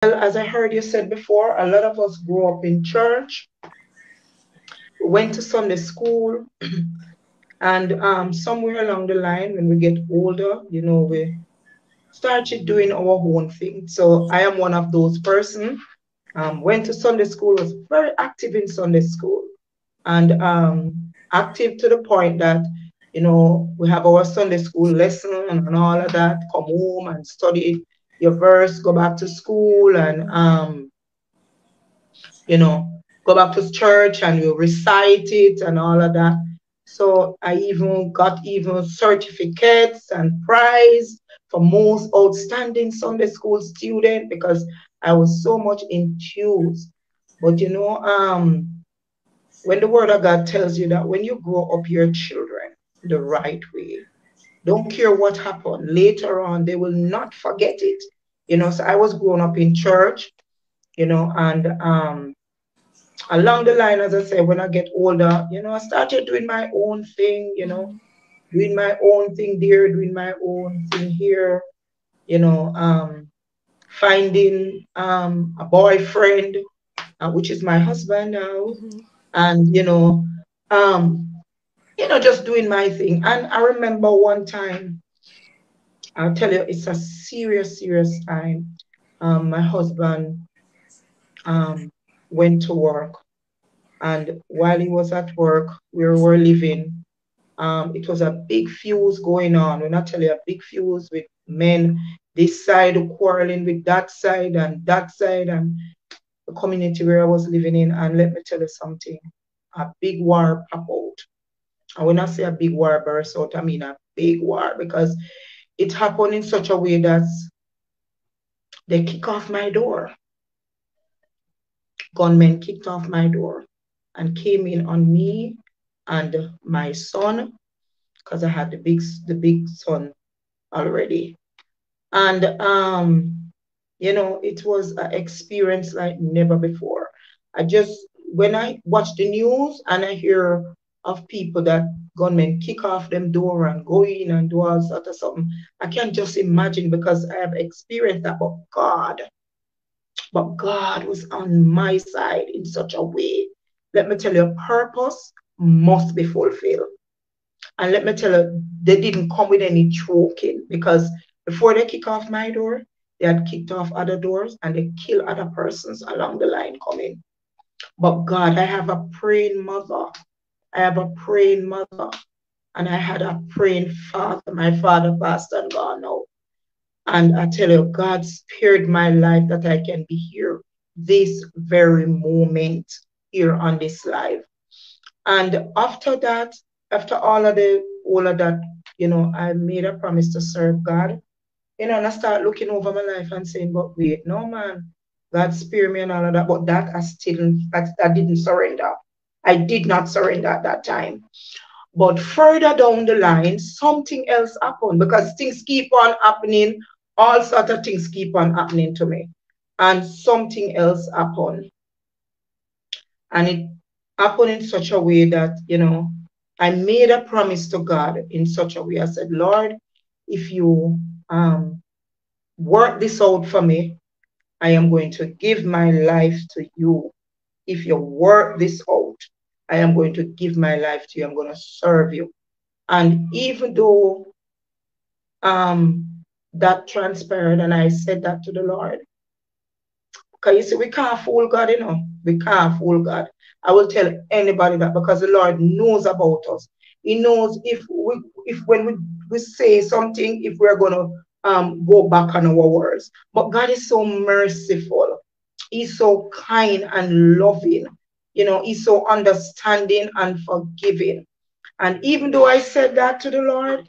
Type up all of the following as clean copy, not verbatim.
Well, as I heard you said before, a lot of us grew up in church, went to Sunday school, and somewhere along the line, when we get older, we started doing our own thing. So I am one of those person. Went to Sunday school, was very active in Sunday school, and active to the point that we have our Sunday school lesson and all of that. Come home and study your verse, go back to school, and go back to church and you recite it and all of that. So I even got even certificates and prize for most outstanding Sunday school student because I was so much enthused. But when the word of God tells you that when you grow up your children the right way, don't care what happened later on, they will not forget it. So I was growing up in church, and along the line, as I say, when I get older, I started doing my own thing, doing my own thing there, doing my own thing here, you know, um, finding a boyfriend, which is my husband now, Mm-hmm. and um, just doing my thing. And I remember one time, I'll tell you, it's a serious, serious time. My husband um went to work, and while he was at work, where we were living, it was a big fuse going on. When I tell you a big fuse with men, this side quarreling with that side, and the community where I was living in. And let me tell you something, a big war pop out. And when I say a big war burst out, I mean a big war because it happened in such a way that they kick off my door. Gunmen kicked off my door and came in on me and my son because I had the big son already. And it was an experience like never before. I just when I watch the news and I hear of people that gunmen kick off them door and go in and do all sort of something, I can't just imagine because I have experienced that. But God was on my side in such a way. Let me tell you, purpose must be fulfilled. And let me tell you, they didn't come with any choking because before they kick off my door, they had kicked off other doors and they kill other persons along the line coming. But God, I have a praying mother. I have a praying mother. And I had a praying father. My father passed and gone now. And I tell you, God spared my life that I can be here this very moment here on this life. And after that, after all of that, I made a promise to serve God. And I start looking over my life and saying, but wait, no man, God spare me and all of that. But that I didn't surrender. I did not surrender at that time. But further down the line, something else happened because things keep on happening. All sort of things keep on happening to me. And something else happened. And it happened in such a way that, I made a promise to God in such a way. I said, Lord, if you um, work this out for me, I am going to give my life to you. If you work this out, I am going to give my life to you. I'm going to serve you. And even though that transpired and I said that to the Lord, because you see, we can't fool God, We can't fool God. I will tell anybody that because the Lord knows about us. He knows if when we say something, if we're gonna go back on our words. But God is so merciful. He's so kind and loving. He's so understanding and forgiving. And even though I said that to the Lord,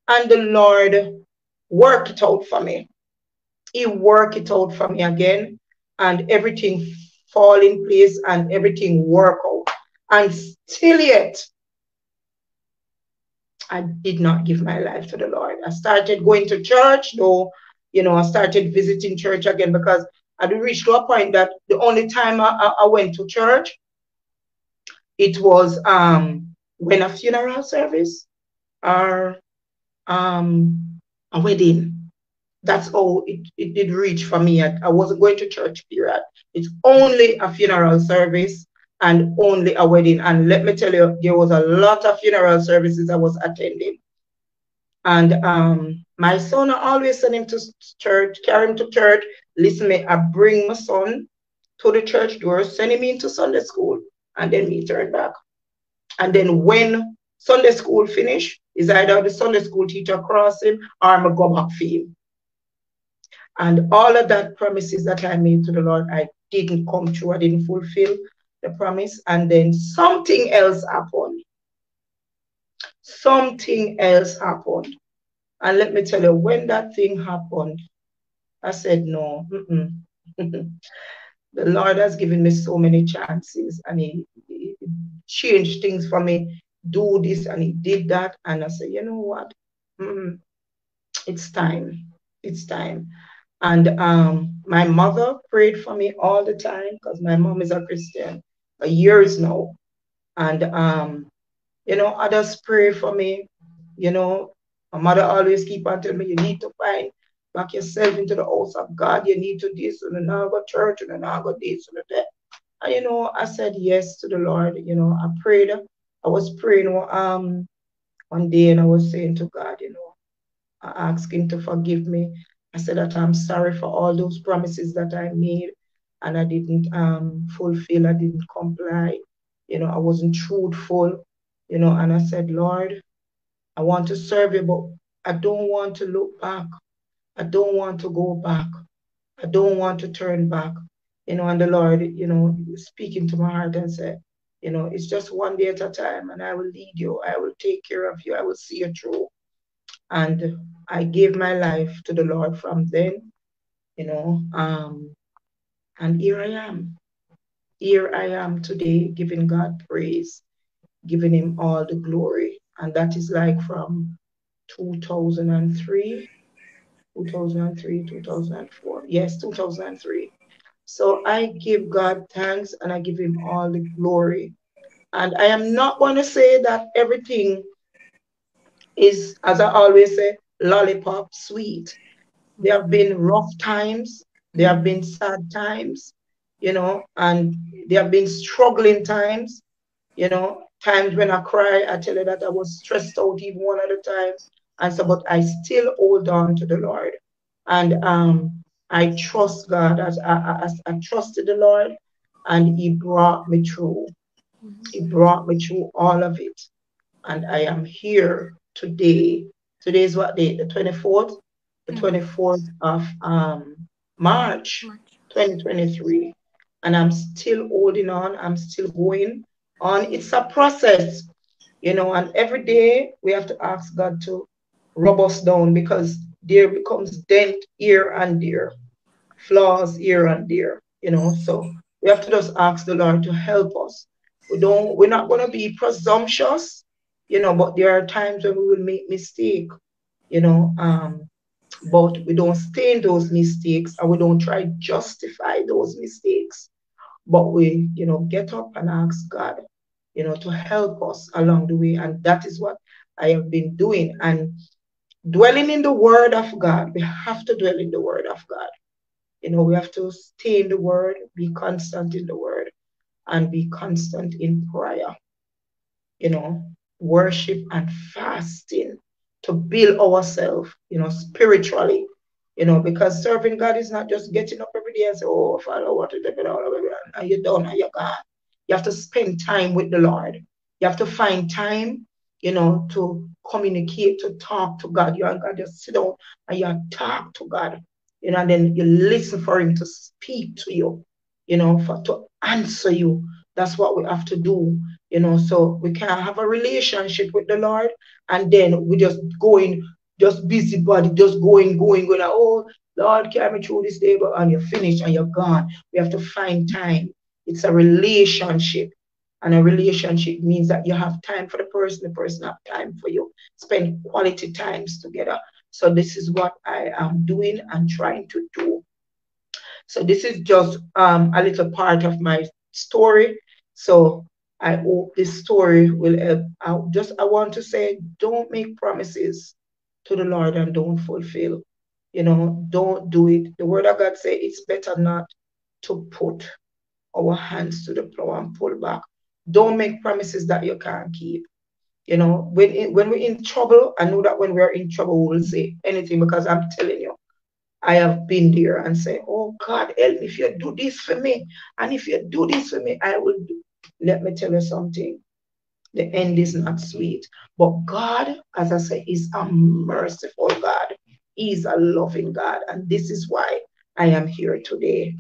and the Lord worked it out for me, He worked it out for me again, and everything fall in place and everything work out. And still yet, I did not give my life to the Lord. I started going to church, though, I started visiting church again because I reached to a point that the only time I went to church, it was when a funeral service or a wedding. That's how it did reach for me. I wasn't going to church, period. It's only a funeral service and only a wedding. And let me tell you, there was a lot of funeral services I was attending. And my son, I always send him to church, carry him to church. Listen, me, I bring my son to the church door, send him into Sunday school, and then me turn back. And then when Sunday school finish, is either the Sunday school teacher cross him or I'm go back for him. And all of that promises that I made to the Lord, I didn't come true. I didn't fulfill the promise. And then something else happened. Something else happened. And let me tell you, when that thing happened, I said, no. The Lord has given me so many chances, and he changed things for me. Do this, and He did that. And I said, you know what? It's time. It's time. And my mother prayed for me all the time because my mom is a Christian for years now. And others pray for me. My mother always keep on telling me, you need to find back yourself into the house of God. You need to this and now go church and now go this and that. And I said yes to the Lord. I prayed. I was praying one day and I was saying to God, I asked Him to forgive me. I said that I'm sorry for all those promises that I made and I didn't fulfill, I didn't comply. I wasn't truthful, and I said, Lord, I want to serve you, but I don't want to look back. I don't want to go back. I don't want to turn back. And the Lord, speaking to my heart and said, it's just one day at a time and I will lead you. I will take care of you. I will see you through. And I gave my life to the Lord from then, and here I am. Here I am today giving God praise, giving Him all the glory. And that is like from 2003, 2003, 2004. Yes, 2003. So I give God thanks and I give Him all the glory. And I am not going to say that everything is, as I always say, lollipop sweet. There have been rough times, there have been sad times, and there have been struggling times, times when I cry, I tell you that I was stressed out even one at a time. And so, but I still hold on to the Lord. And I trust God as I trusted the Lord and He brought me through. He brought me through all of it. And I am here today. Today is what day? The 24th? The 24th of March 2023. And I'm still holding on. I'm still going on. It's a process, and every day we have to ask God to rub us down because there becomes dent here and there, flaws here and there, So we have to just ask the Lord to help us. We're not going to be presumptuous, but there are times when we will make mistake, you know, um, but we don't stay in those mistakes and we don't try justify those mistakes, but we, get up and ask God, to help us along the way. And that is what I have been doing. And dwelling in the Word of God, we have to dwell in the Word of God. We have to stay in the Word, be constant in the Word, and be constant in prayer, you know, worship and fasting to build ourselves, spiritually, because serving God is not just getting up every day and say, oh, Father, what is it? And you're done and you're gone. You have to spend time with the Lord. You have to find time, to communicate, to talk to God. You and God just sit down and you talk to God, and then you listen for Him to speak to you, to answer you. That's what we have to do, so we can't have a relationship with the Lord and then we just going, just busybody, just going, like, oh, Lord, carry me through this day, but and you're finished and you're gone. We have to find time. It's a relationship. And a relationship means that you have time for the person have time for you. Spend quality times together. So this is what I am doing and trying to do. So this is just a little part of my story. So I hope this story will help. I want to say, don't make promises to the Lord and don't fulfill. Don't do it. The word of God says it's better not to put our hands to the plow and pull back. Don't make promises that you can't keep. When we're in trouble, I know that when we're in trouble, we will say anything because I'm telling you, I have been there and say, oh God, help me if you do this for me. And if you do this for me, I will do. Let me tell you something. The end is not sweet. But God, as I say, is a merciful God. He's a loving God. And this is why I am here today.